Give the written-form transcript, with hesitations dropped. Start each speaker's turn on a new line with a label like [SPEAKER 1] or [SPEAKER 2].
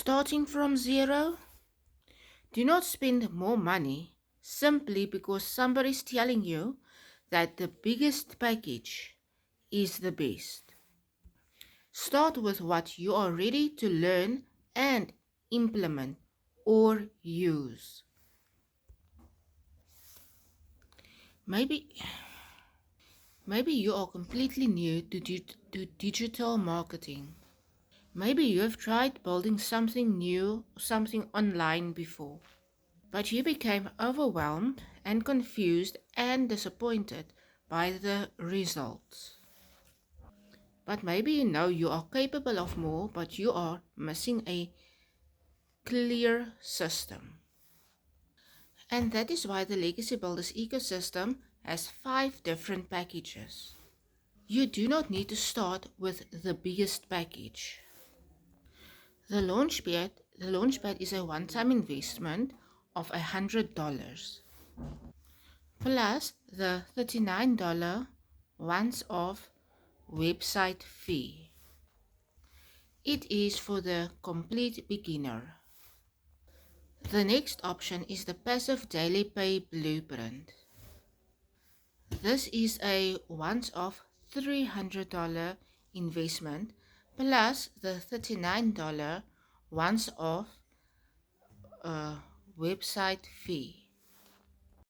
[SPEAKER 1] Starting from zero? Do not spend more money simply because somebody's telling you that the biggest package is the best. Start with what you are ready to learn and implement or use. Maybe you are completely new to digital marketing. Maybe you have tried building something new, something online before, but you became overwhelmed and confused and disappointed by the results. But maybe you know you are capable of more, but you are missing a clear system. And that is why the Legacy Builders ecosystem has 5 different packages. You do not need to start with the biggest package. The Launchpad is a one-time investment of $100 plus the $39 once-off website fee. It is for the complete beginner. The next option is the Passive Daily Pay Blueprint. This is a once-off $300 investment plus the $39 once-off website fee.